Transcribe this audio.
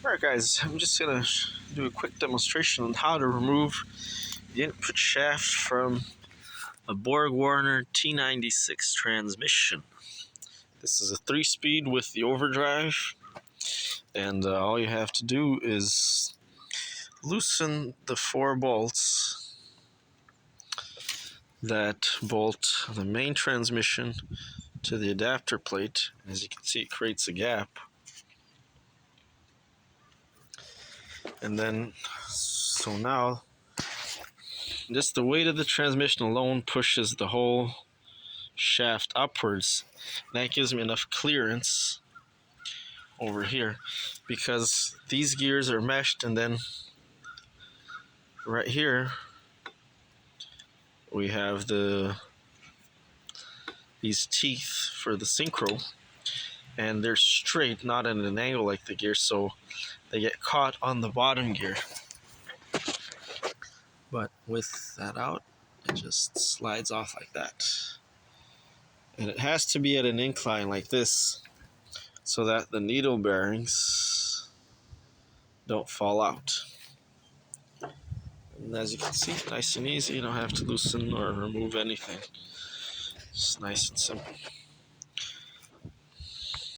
Alright guys, I'm just going to do a quick demonstration on how to remove the input shaft from a Borg-Warner T96 transmission. This is a 3-speed with the overdrive, and all you have to do is loosen the 4 bolts that bolt the main transmission to the adapter plate. As you can see, it creates a gap. And then, so now, just the weight of the transmission alone pushes the whole shaft upwards. And that gives me enough clearance over here, because these gears are meshed, and then right here we have these teeth for the synchro, and they're straight, not at an angle like the gear, so they get caught on the bottom gear. But with that out, it just slides off like that. And it has to be at an incline like this so that the needle bearings don't fall out. And as you can see, nice and easy. You don't have to loosen or remove anything. It's nice and simple.